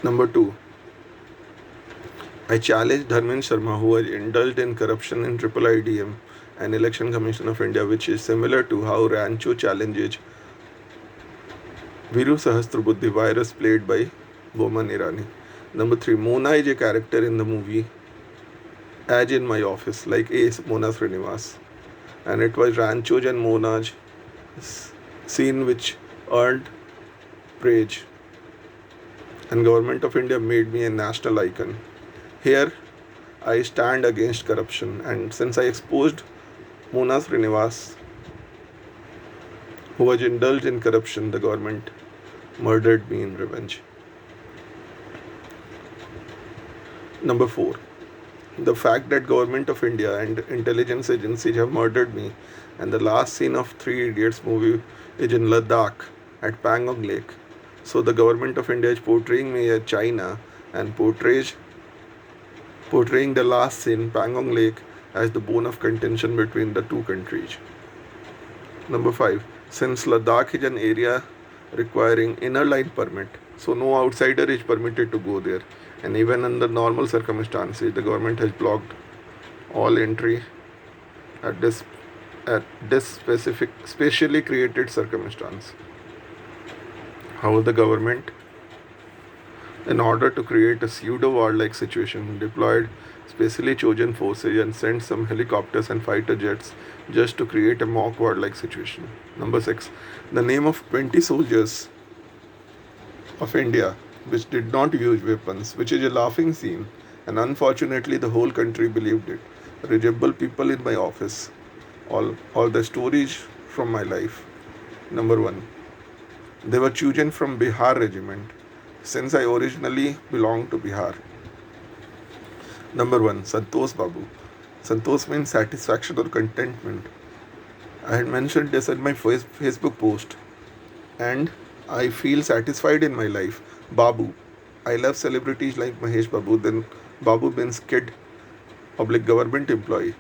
Number 2, I challenged Dharmendra Sharma, who has indulged in corruption in Triple IDM and Election Commission of India, which is similar to how Rancho challenges Viru Sahasrabuddhe virus played by Boman Irani. Number 3, Mona is a character in the movie As in My Office, like A. Mona Srinivas. And it was Rancho's and Mona's scene which earned praise. And Government of India made me a national icon. Here, I stand against corruption, and since I exposed Mona Srinivas, who was indulged in corruption, the government murdered me in revenge. Number 4, the fact that Government of India and intelligence agencies have murdered me, and the last scene of Three Idiots movie is in Ladakh at Pangong Lake. So the Government of India is portraying me as China and portraying the last scene, Pangong Lake, as the bone of contention between the two countries. Number 5, since Ladakh is an area requiring inner line permit, so no outsider is permitted to go there, and even under normal circumstances, the government has blocked all entry at this specific specially created circumstance. How the government, in order to create a pseudo-war-like situation, deployed specially chosen forces and sent some helicopters and fighter jets just to create a mock war-like situation. Number 6, the name of 20 soldiers of India which did not use weapons, which is a laughing scene, and unfortunately the whole country believed it. Resemble people in my office. All the stories from my life. Number 1, they were chosen from Bihar regiment, since I originally belong to Bihar. Number 1, Santosh Babu. Santosh means satisfaction or contentment. I had mentioned this in my Facebook post, and I feel satisfied in my life. Babu. I love celebrities like Mahesh Babu. Then Babu means kid, public government employee.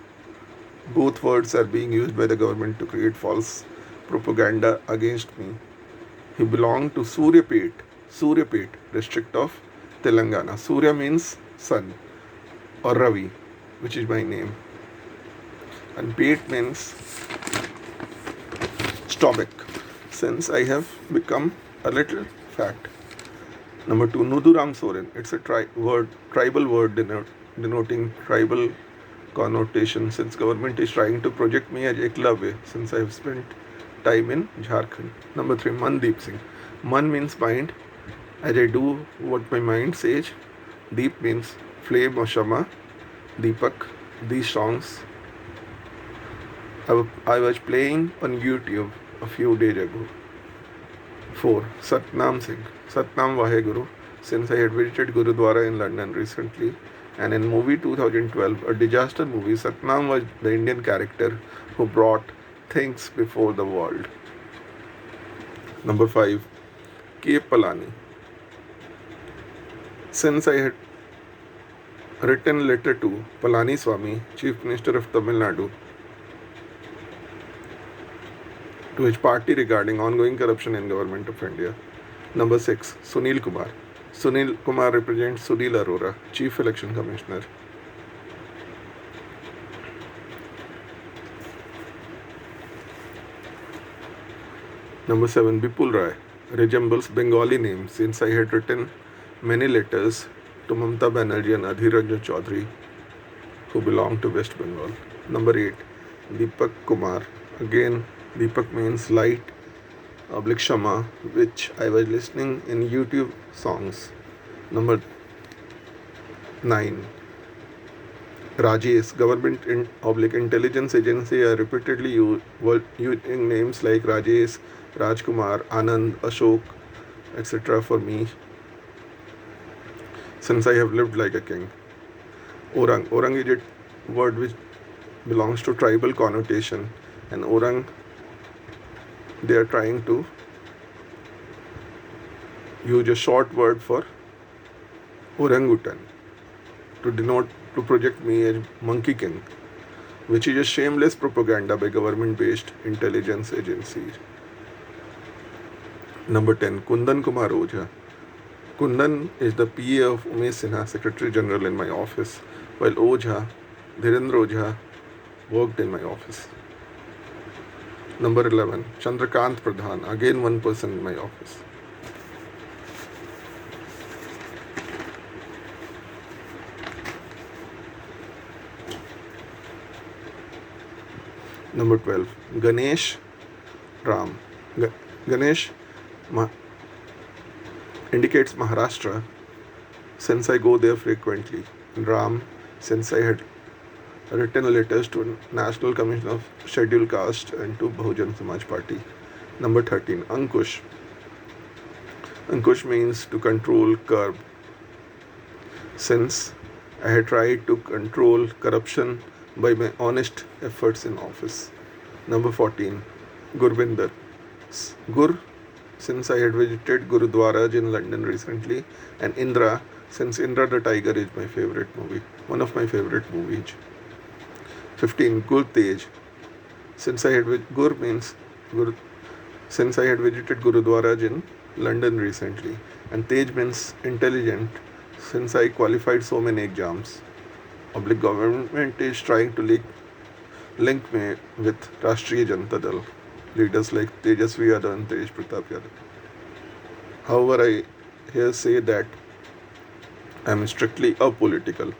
Both words are being used by the government to create false propaganda against me. He belonged to Suryapet district of Telangana. Surya means sun or Ravi, which is my name. And Pet means stomach, since I have become a little fat. Number 2, Nuduram Soren. It's a tribal word denoting tribal connotation, since government is trying to project me as Eklavya, since I have spent time in Jharkhand. Number 3, Mandeep Singh. Man means mind, as I do what my mind says. Deep means flame or shama. Deepak. These songs I was playing on YouTube a few days ago. 4, Satnam Singh. Satnam Vaheguru, since I had visited Gurudwara in London recently, and in movie 2012, a disaster movie, Satnam was the Indian character who brought things before the world. Number 5, K. Palani. Since I had written a letter to Palani Swami, Chief Minister of Tamil Nadu, to his party regarding ongoing corruption in Government of India. Number 6, Sunil Kumar. Sunil Kumar represents Sunil Arora, Chief Election Commissioner. Number 7, Bipul Rai. Resembles Bengali name, since I had written many letters to Mamata Banerjee and Adhir Ranjan Chaudhary, who belong to West Bengal. Number 8, Deepak Kumar. Again, Deepak means light, oblique Shama, which I was listening in YouTube songs. Number 9, Rajesh. Government in oblique intelligence agency are repeatedly using names like Rajesh, Rajkumar, Anand, Ashok, etc. for me, since I have lived like a king. Orang. Orang is a word which belongs to tribal connotation, and Orang, they are trying to use a short word for orangutan to project me as Monkey King, which is a shameless propaganda by government-based intelligence agencies. Number 10, Kundan Kumar Ojha. Kundan is the PA of Umesh Sinha, Secretary General in my office, while Ojha, Dhirendra Ojha, worked in my office. Number 11, Chandrakant Pradhan, again one person in my office. Number 12, Ganesh Ram. Ganesh indicates Maharashtra since I go there frequently. Ram, since I had written letters to National Commission of Scheduled Caste and to Bahujan Samaj Party. Number 13, Ankush. Ankush means to control, curb. Since I had tried to control corruption by my honest efforts in office. Number 14, Gurbinder. Gur, since I had visited Gurudwaras in London recently, and Indra, since Indra the Tiger is my favorite movie, one of my favorite movies. 15, Gur Tej. Since I had Gur means Gur, since I had visited Gurudwaras in London recently, and Tej means intelligent, since I qualified so many exams. Public government is trying to link me with Rashtriya Janata Dal, leaders like Tejasvi Yadav and Tej Pratap Yadav. However, I here say that I am strictly apolitical.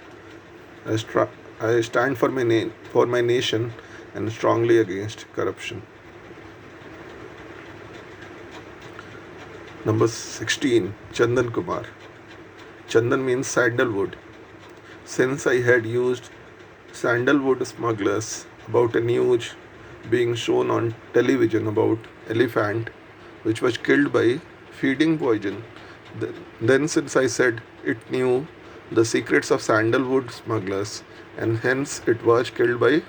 I stand for my nation and strongly against corruption. Number 16, Chandan Kumar. Chandan means sandalwood. Since I had used sandalwood smugglers about a news being shown on television about elephant which was killed by feeding poison, then since I said it knew the secrets of sandalwood smugglers and hence it was killed by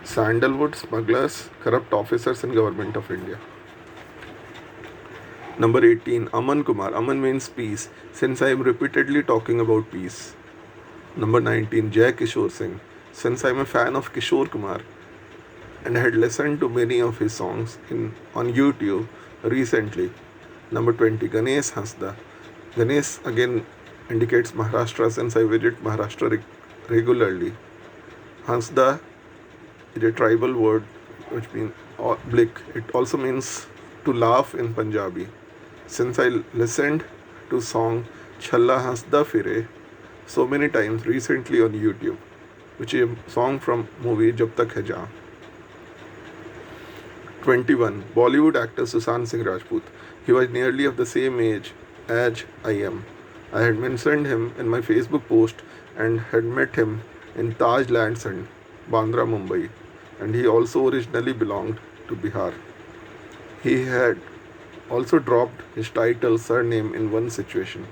sandalwood smugglers, corrupt officers in Government of India. Number 18, Aman Kumar. Aman means peace, since I am repeatedly talking about peace. Number 19, Jai Kishore Singh. Since I am a fan of Kishore Kumar and had listened to many of his songs on YouTube recently. Number 20, Ganesh Hasda. Ganesh again indicates Maharashtra since I visit Maharashtra regularly. Hasda is a tribal word which means blick. It also means to laugh in Punjabi. Since I listened to song Chhalla Hasda Fire so many times recently on YouTube, which is a song from movie Jab Tak Hai Jaan. 21. Bollywood actor Sushant Singh Rajput. He was nearly of the same age as I am. I had mentioned him in my Facebook post and had met him in Taj Lands End, Bandra, Mumbai, and he also originally belonged to Bihar. He had also dropped his title surname in one situation.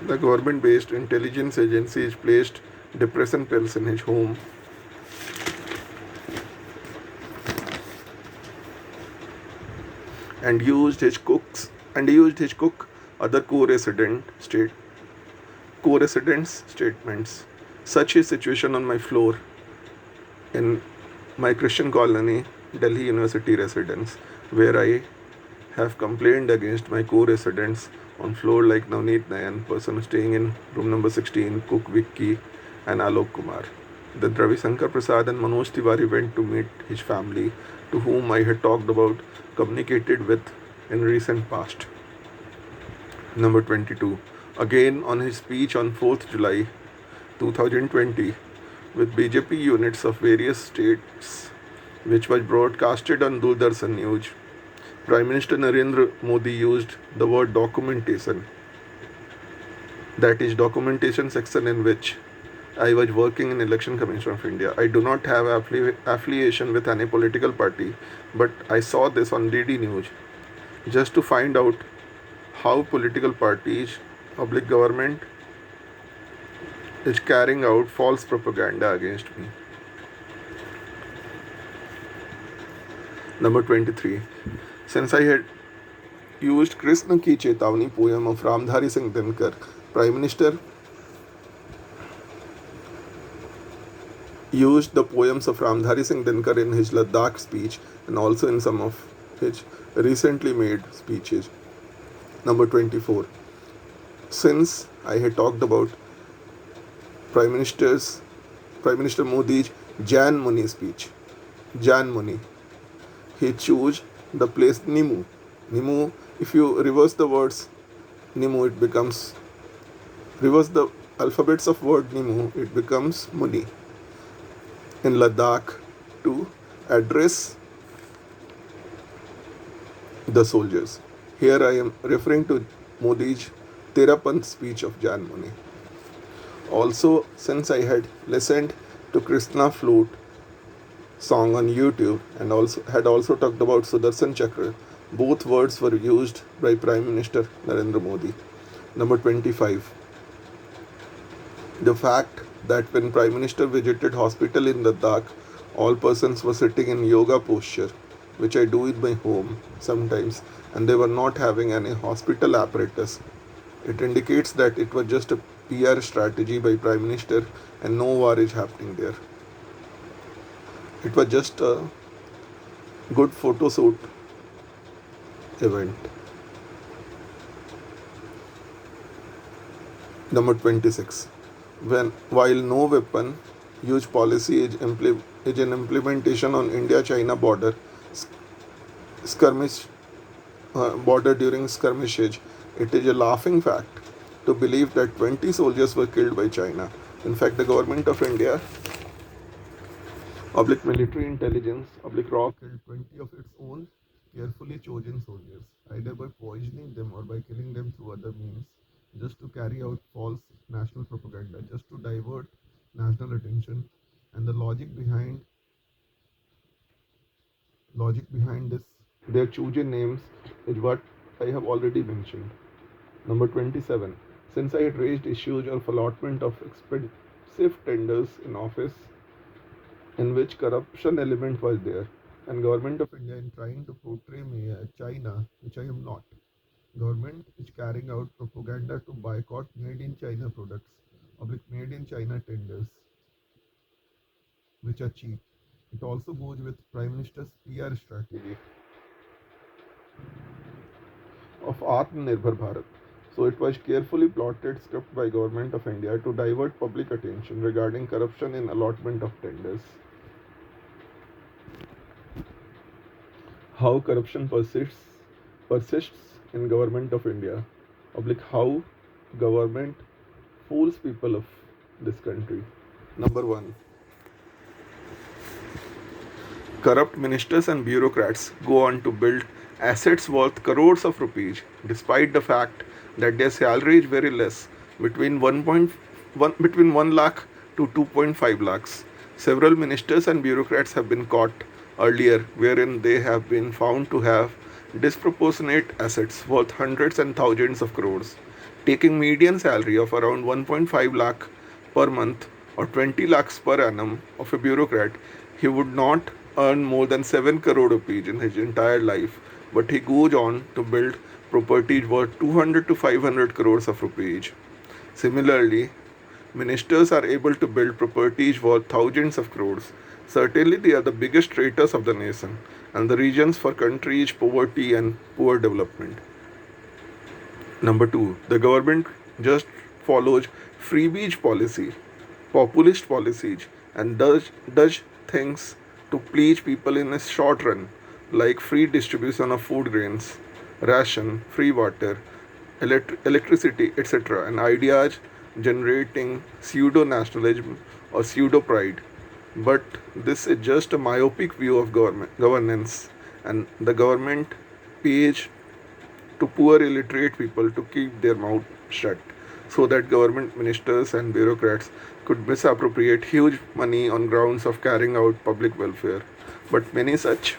The government-based intelligence agencies placed depression pills in his home and used his cook other co-residents statements. Such a situation on my floor in my Christian colony, Delhi University residence, where I have complained against my co-residents on floor like Navneet Nayan, person staying in room number 16, cook Vicky and Alok Kumar. Then Ravi Shankar Prasad and Manoj Tiwari went to meet his family, to whom I had communicated with in recent past. Number 22. Again on his speech on 4th July 2020 with BJP units of various states, which was broadcasted on Doordarshan News, Prime Minister Narendra Modi used the word documentation, that is documentation section in which I was working in Election Commission of India. I do not have affiliation with any political party, but I saw this on DD News just to find out how political parties, public government is carrying out false propaganda against me. Number 23. Since I had used Krishna Ki Chetavani poem of Ramdhari Singh Dinkar, Prime Minister used the poems of Ramdhari Singh Dinkar in his Ladakh speech and also in some of his recently made speeches. Number 24. Since I had talked about Prime Minister's Prime Minister Modi's Jan Muni speech, Jan Muni, he chose the place Nimu. Nimu, if you reverse the words Nimu, it becomes, reverse the alphabets of word Nimu, it becomes Muni in Ladakh to address the soldiers. Here I am referring to Modi's Terapanth speech of Jan Muni. Also, since I had listened to Krishna flute song on YouTube and also talked about Sudarshan Chakra, both words were used by Prime Minister Narendra Modi. Number 25. The fact that when Prime Minister visited hospital in Ladakh, all persons were sitting in yoga posture, which I do in my home sometimes, and they were not having any hospital apparatus. It indicates that it was just a PR strategy by Prime Minister and no war is happening there. It was just a good photo shoot event. Number 26. While no weapon use policy is an implementation on India-China border skirmish border during skirmishes, it is a laughing fact to believe that 20 soldiers were killed by China. In fact, the government of India, military intelligence, RAW, killed 20 of its own carefully chosen soldiers, either by poisoning them or by killing them through other means, just to carry out false national propaganda, just to divert national attention. And the logic behind this, their chosen names, is what I have already mentioned. Number 27. Since I had raised issues of allotment of expensive tenders in office in which corruption element was there, and government of India in trying to portray me as China, which I am not. Government is carrying out propaganda to boycott made in China products, made in China tenders, which are cheap. It also goes with Prime Minister's PR strategy of Atmanirbhar Bharat. So it was carefully plotted script by Government of India to divert public attention regarding corruption in allotment of tenders. How corruption persists in Government of India. How government fools people of this country. Number 1. Corrupt ministers and bureaucrats go on to build assets worth crores of rupees, despite the fact that their salary is very less, between 1 lakh to 2.5 lakhs. Several ministers and bureaucrats have been caught earlier, wherein they have been found to have disproportionate assets worth hundreds and thousands of crores, taking median salary of around 1.5 lakh per month or 20 lakhs per annum of a bureaucrat. He would not earn more than 7 crore rupees in his entire life, but he goes on to build properties worth 200 to 500 crores of rupees. Similarly, ministers are able to build properties worth thousands of crores. Certainly, they are the biggest traitors of the nation and the reasons for country's poverty and poor development. Number 2, the government just follows freebie policy, populist policies, and does things to please people in a short run, like free distribution of food grains, ration, free water, electricity, etc., and ideas generating pseudo nationalism or pseudo pride. But this is just a myopic view of governance, and the government pays to poor illiterate people to keep their mouth shut, so that government ministers and bureaucrats could misappropriate huge money on grounds of carrying out public welfare. But many such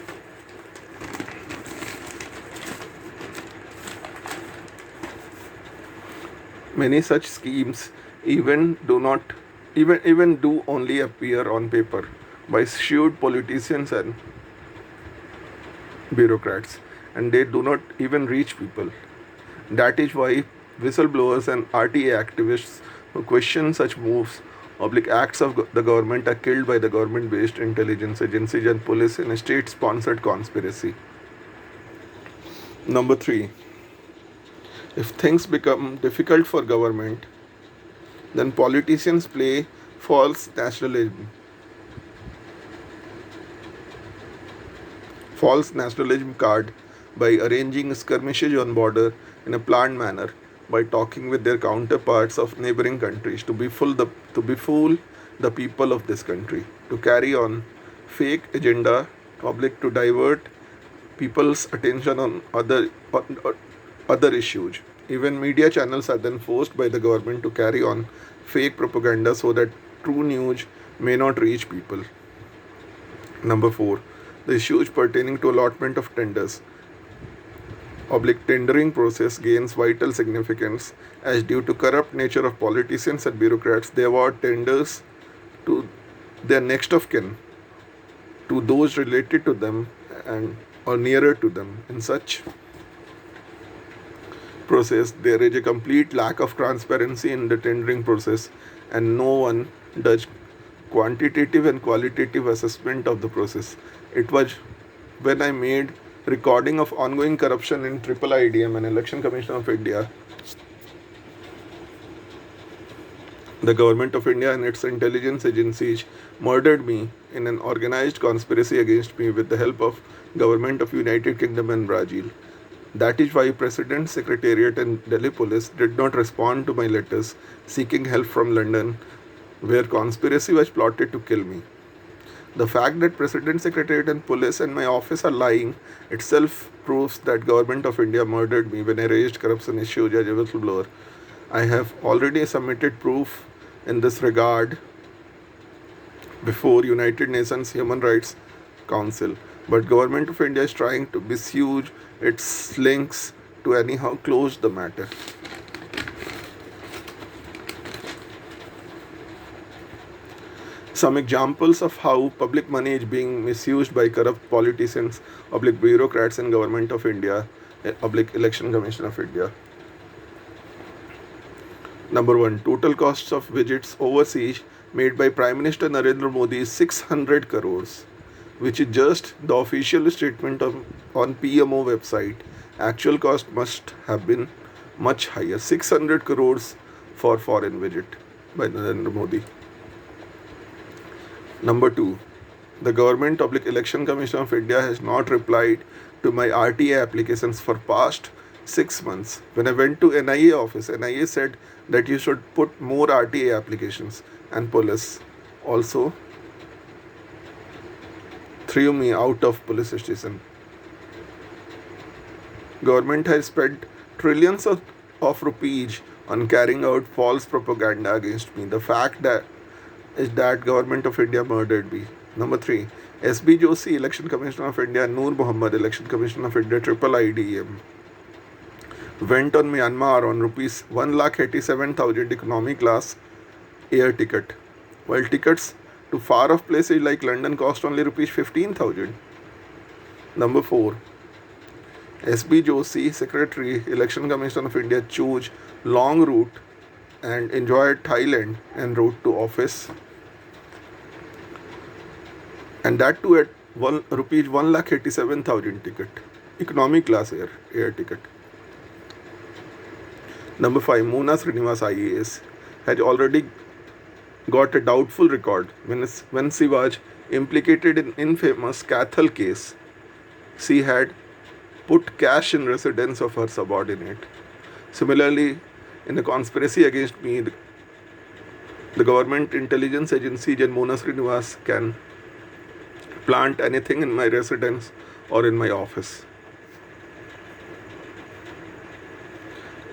schemes even do only appear on paper by shrewd politicians and bureaucrats, and they do not even reach people. That is why whistleblowers and RTA activists who question such moves, acts of the government, are killed by the government based intelligence agencies and police in a state sponsored conspiracy. Number 3. If things become difficult for government, then politicians play false nationalism card by arranging skirmishes on border in a planned manner, by talking with their counterparts of neighboring countries to befool the people of this country, to carry on fake agenda public, to divert people's attention on other issues. Even media channels are then forced by the government to carry on fake propaganda so that true news may not reach people. Number 4. The issues pertaining to allotment of tenders. Tendering process gains vital significance as, due to corrupt nature of politicians and bureaucrats, they award tenders to their next of kin, to those related to them and or nearer to them. In such process, there is a complete lack of transparency in the tendering process, and no one does quantitative and qualitative assessment of the process. It was when I made recording of ongoing corruption in IIIDM and Election Commission of India, the government of India and its intelligence agencies murdered me in an organized conspiracy against me with the help of government of United Kingdom and Brazil. That is why President Secretariat and Delhi Police did not respond to my letters seeking help from London, where conspiracy was plotted to kill me. The fact that President Secretariat and Police and my office are lying itself proves that government of India murdered me when I raised corruption issues as a whistleblower. I have already submitted proof in this regard before United Nations Human Rights Council, but government of India is trying to misuse its links to anyhow close the matter. Some examples of how public money is being misused by corrupt politicians, bureaucrats in government of India, Election Commission of India. Number 1. Total costs of visits overseas made by Prime Minister Narendra Modi is 600 crores, which is just the official statement on PMO website. Actual cost must have been much higher, 600 crores for foreign visit by Narendra Modi. Number 2. The government Election Commission of India has not replied to my RTA applications for past 6 months. When I went to NIA office, NIA said that you should put more RTA applications, and police also threw me out of police station. Government has spent trillions of rupees on carrying out false propaganda against me. The fact that is that government of India murdered me. Number 3. SB Joshi, Election Commission of India, Noor Muhammad, Election Commission of India, IIIDM, went on Myanmar on rupees 1,87,000 economy class air ticket, while tickets to far off places like London cost only rupees 15,000. Number 4. SB Joshi, Secretary, Election Commission of India, chose long route and enjoyed Thailand en route to office, and that too at rupees 1,87,000 ticket, economy class air ticket. Number 5. Mona Srinivas IAS has already got a doubtful record when she was implicated in infamous Cathal case. She had put cash in residence of her subordinate. Similarly, in a conspiracy against me, the government intelligence agencies and Mona Srinivas can plant anything in my residence or in my office.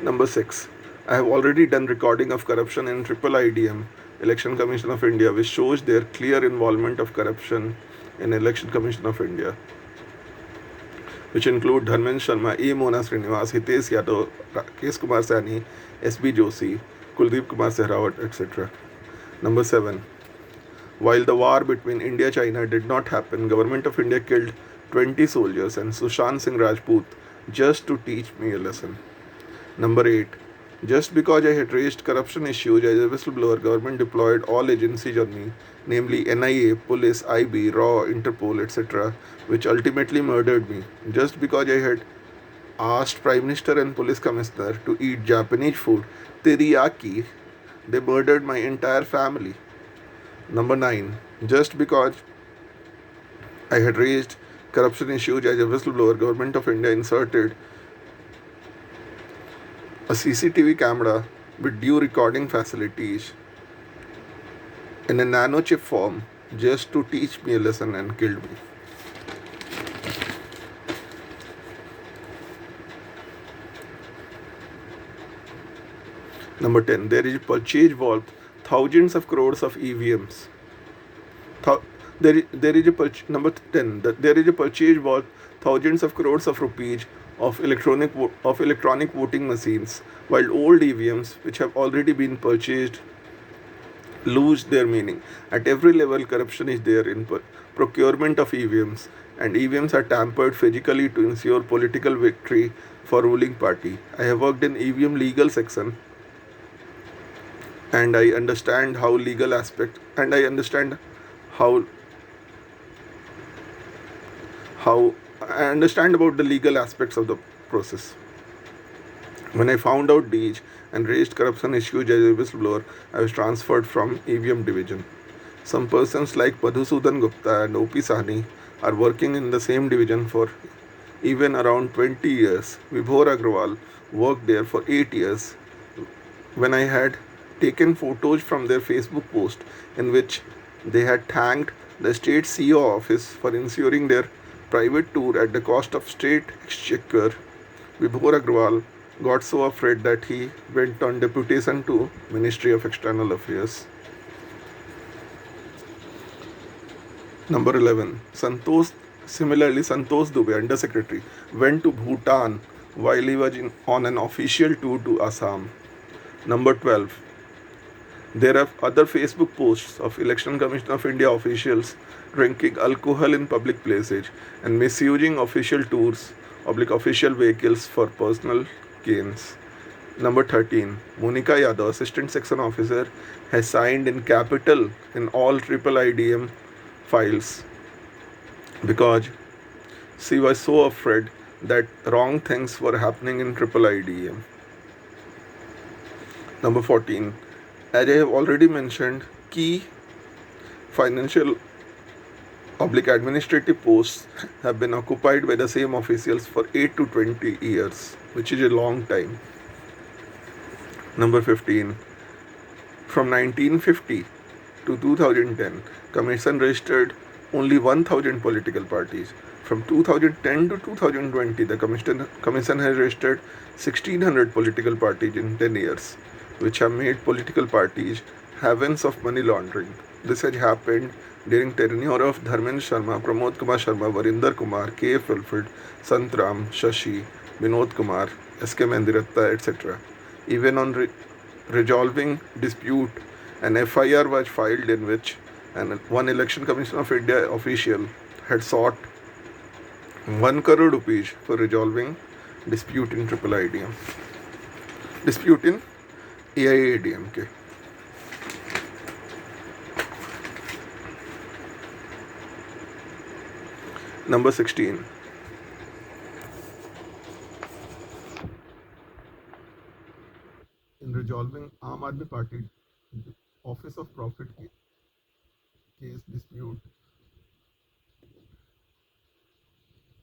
Number 6. I have already done recording of corruption in IIIDM, Election Commission of India, which shows their clear involvement of corruption in Election Commission of India, which include Dharmendra Sharma, E. Mona Srinivas, Hitesh Yadav, Rakesh Kumar Sani, SB Joshi, Kuldeep Kumar Sehrawat, etc. Number 7. While the war between India and China did not happen, government of India killed 20 soldiers and Sushant Singh Rajput just to teach me a lesson. Number 8. Just because I had raised corruption issues as a whistleblower, government deployed all agencies on me, namely NIA, Police, IB, RAW, Interpol, etc., which ultimately murdered me. Just because I had asked Prime Minister and Police Commissioner to eat Japanese food, teriyaki, they murdered my entire family. Number 9. Just because I had raised corruption issues as a whistleblower, Government of India inserted a CCTV camera with due recording facilities in a nanochip form just to teach me a lesson and killed me. Number 10. There is a purchase worth thousands of crores of EVMs. There is a number 10. There is a purchase worth thousands of crores of rupees of electronic voting machines, while old EVMs, which have already been purchased, lose their meaning. At every level, corruption is there in procurement of EVMs, and EVMs are tampered physically to ensure political victory for ruling party. I have worked in EVM legal section, and I understand how how I understand about the legal aspects of the process. When I found out these and raised corruption issues as a whistleblower, I was transferred from EVM division. Some persons like Madhusudan Gupta and OP Sahni are working in the same division for even around 20 years. Vibhor Agrawal worked there for 8 years. When I had taken photos from their Facebook post in which they had thanked the state CEO office for ensuring their private tour at the cost of state exchequer, Vibhor Agrawal got so afraid that he went on deputation to Ministry of External Affairs. Number 11. Santosh Dubey, Under Secretary, went to Bhutan while he was on an official tour to Assam. Number 12. There are other Facebook posts of Election Commission of India officials drinking alcohol in public places and misusing official tours, official vehicles for personal gains. Number 13. Monica Yadav, Assistant Section Officer, has signed in capital in all triple IDM files because she was so afraid that wrong things were happening in triple IDM. Number 14. As I have already mentioned, key financial administrative posts have been occupied by the same officials for 8 to 20 years, which is a long time. Number 15. From 1950 to 2010, Commission registered only 1,000 political parties. From 2010 to 2020, the Commission has registered 1,600 political parties in 10 years, which have made political parties havens of money laundering. This has happened during tenure of Dharmendra Sharma, Pramod Kumar Sharma, Varinder Kumar, K.F. Wilfred, Santram, Shashi, Vinod Kumar, S.K. Mandiratta, etc. Even on resolving dispute, an FIR was filed in which one Election Commission of India official had sought 1 crore rupees for resolving dispute in triple IDM. Dispute in AIADMK. Number 16. In resolving Aam Aadmi Party Office of Profit case dispute,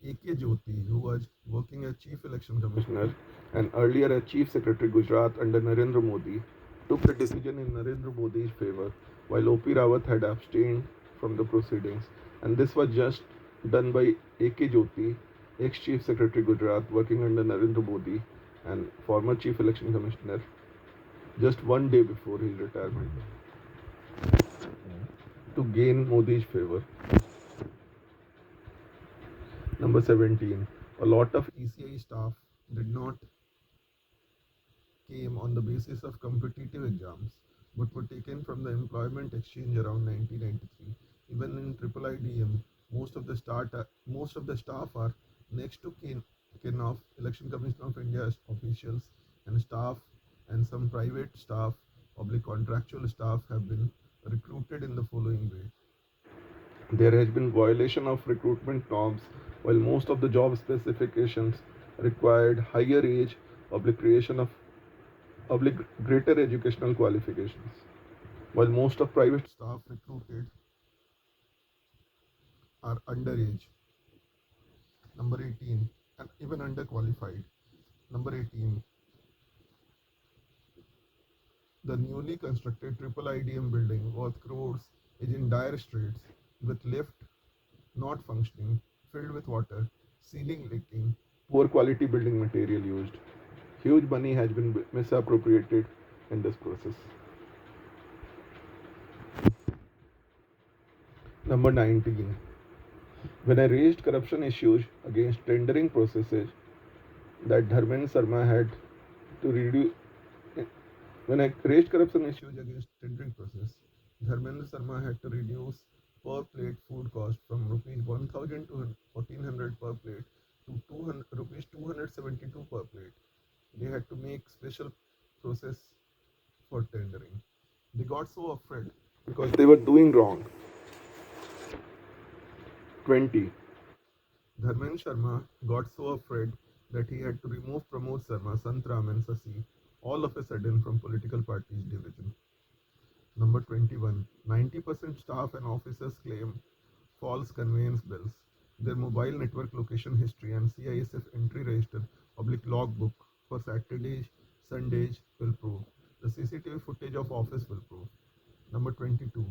A.K. Jyoti, who was working as Chief Election Commissioner and earlier as Chief Secretary Gujarat under Narendra Modi, took the decision in Narendra Modi's favor, while O.P. Rawat had abstained from the proceedings. And this was just done by A.K. Jyoti, ex-Chief Secretary Gujarat, working under Narendra Modi and former Chief Election Commissioner, just one day before his retirement, to gain Modi's favor. Number 17. A lot of ECI staff did not came on the basis of competitive exams but were taken from the employment exchange around 1993. Even in triple IDM, most of the staff are next to kin of Election Commission of India officials, and staff and some private staff, public contractual staff, have been recruited in the following way. There has been violation of recruitment norms while most of the job specifications required higher age, creation of greater educational qualifications, while most of private staff recruited are underage. Number 18, and even underqualified. Number 18, the newly constructed triple IDM building worth crores is in dire straits, with lift not functioning, filled with water, ceiling leaking, poor quality building material used. Huge money has been misappropriated in this process. Number 19. When I raised corruption issues against tendering processes that Dharmendra Sharma had to reduce, when I raised corruption issues against tendering process, Dharmendra Sharma had to reduce per plate food cost from rupees 1000 to 1400 per plate to 200 rupees 272 per plate. They had to make special process for tendering. They got so afraid because they were doing wrong. 20. Dharmendra Sharma got so afraid that he had to remove Pramod Sharma, Santram and Sasi all of a sudden from political parties division. Number 21. 90% staff and officers claim false conveyance bills. Their mobile network location history and CISF entry register logbook for Saturdays, Sundays will prove. The CCTV footage of office will prove. Number 22.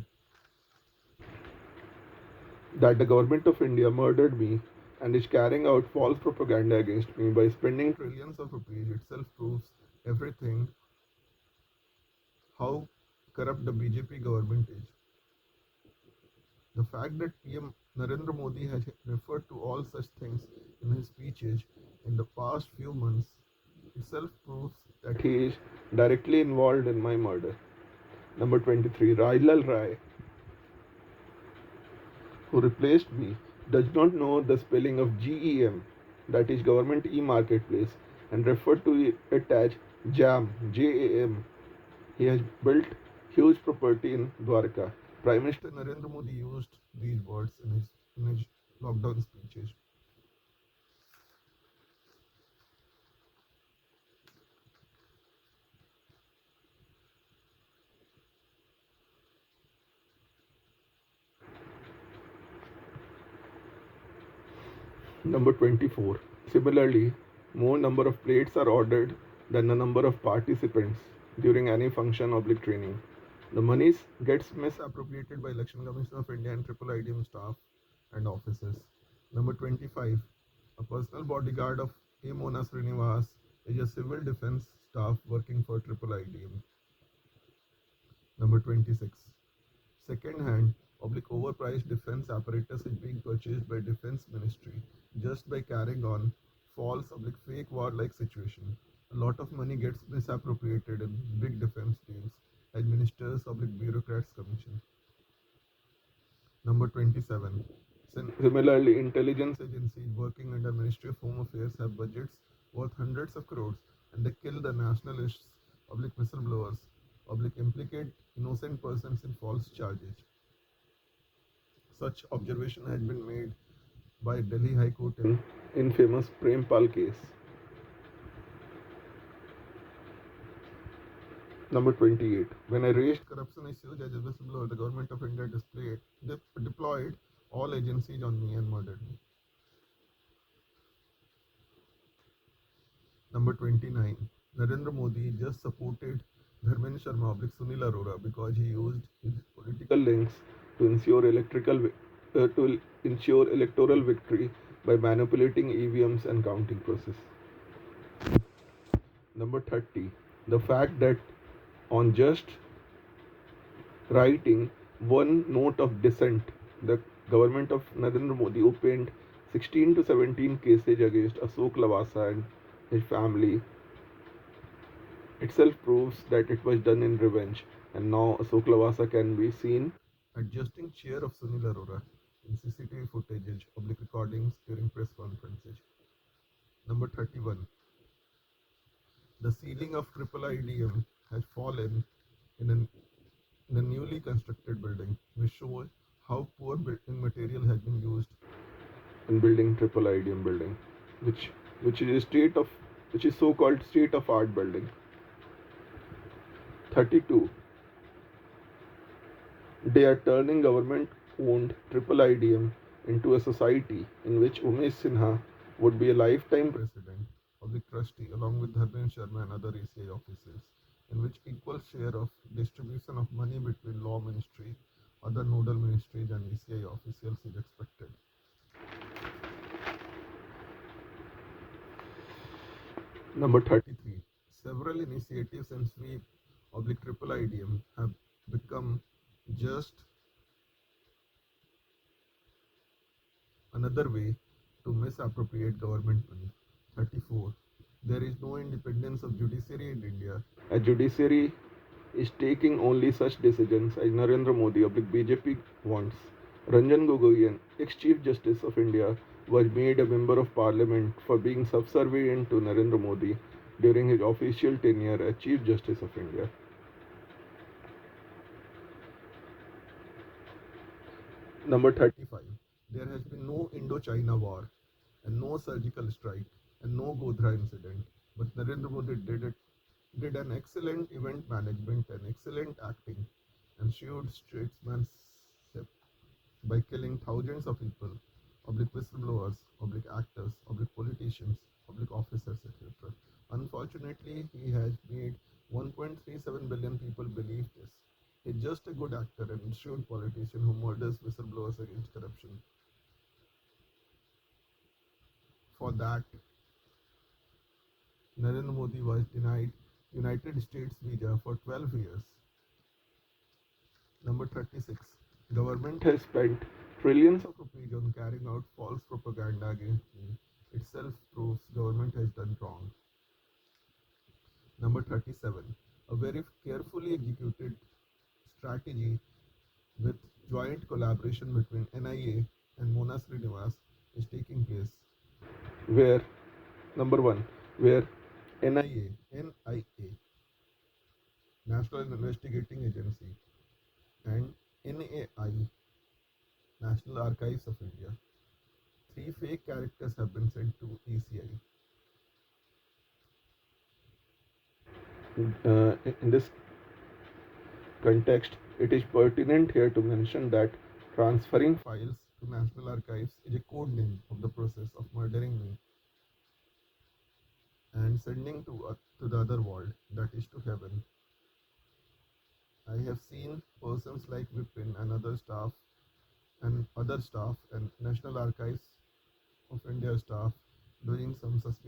That the government of India murdered me and is carrying out false propaganda against me by spending trillions of rupees itself proves everything how corrupt the BJP government is. The fact that PM Narendra Modi has referred to all such things in his speeches in the past few months itself proves that he is directly involved in my murder. Number 23. Railal Rai, who replaced me, does not know the spelling of GEM, that is Government E-Marketplace, and referred to it as JAM, JAM. He has built huge property in Dwarka. Prime Minister Narendra Modi used these words in his lockdown speeches. Number 24. Similarly, more number of plates are ordered than the number of participants during any function training. The monies gets misappropriated by Election Commission of India and Triple IDM staff and officers. Number 25. A personal bodyguard of A. Mona Srinivas is a civil defense staff working for Triple IDM. Number 26. Second-hand, overpriced defense apparatus is being purchased by Defense Ministry just by carrying on false fake war-like situation. A lot of money gets misappropriated in big defense deals as ministers bureaucrats commission. Number 27. Similarly, intelligence agencies working under Ministry of Home Affairs have budgets worth hundreds of crores and they kill the nationalists, whistleblowers, implicate innocent persons in false charges. Such observation has been made by Delhi High Court in infamous Prem Pal case. Number 28. When I raised corruption issues as a whistleblower, the government of India deployed all agencies on me and murdered me. Number 29. Narendra Modi just supported Dharmendra Sharma Sunil Arora because he used his political links to ensure electoral victory by manipulating EVMs and counting process. Number 30. The fact that on just writing one note of dissent, the government of Narendra Modi opened 16 to 17 cases against Ashok Lavasa and his family itself proves that it was done in revenge, and now Ashok Lavasa can be seen adjusting chair of Sunil Arora in CCTV footage, recordings during press conferences. Number 31. The ceiling of Triple IDM has fallen in, in a newly constructed building, which shows how poor building material has been used in building Triple IDM building, which which is a state of which is so-called state of art building. 32. They are turning government-owned Triple IDM into a society in which Umesh Sinha would be a lifetime president of the trustee along with Dharmendra Sharma and other ECI officers, in which equal share of distribution of money between law ministry, other nodal ministries and ECI officials is expected. Number 33. Several initiatives and sweep oblique triple IDM have become just another way to misappropriate government money. 34. There is no independence of judiciary in India. A judiciary is taking only such decisions as Narendra Modi oblique BJP wants. Ranjan Gogoi, ex-Chief Justice of India, was made a member of parliament for being subservient to Narendra Modi during his official tenure as Chief Justice of India. Number 35. There has been no Indo-China war and no surgical strike and no Godhra incident, but Narendra Modi did an excellent event management and excellent acting and showed statesmanship by killing thousands of people, oblique whistleblowers, oblique actors, oblique politicians, oblique officers, etc. Unfortunately, he has made 1.37 billion people believe this. He's just a good actor and shrewd politician who murders whistleblowers against corruption. For that, Narendra Modi was denied United States visa for 12 years. Number 36. Government has spent trillions of rupees on carrying out false propaganda against me. Itself proves government has done wrong. Number 37. A very carefully executed strategy with joint collaboration between NIA and Mona Srinivas is taking place. Where number 1, where NIA, National Investigating Agency, and NAI, National Archives of India. 3 fake characters have been sent to ECI. In this context, it is pertinent here to mention that transferring files to National Archives is a code name of the process of murdering me and sending to the other world, that is to heaven. I have seen persons like Vipin and other staff and National Archives of India staff doing some suspicious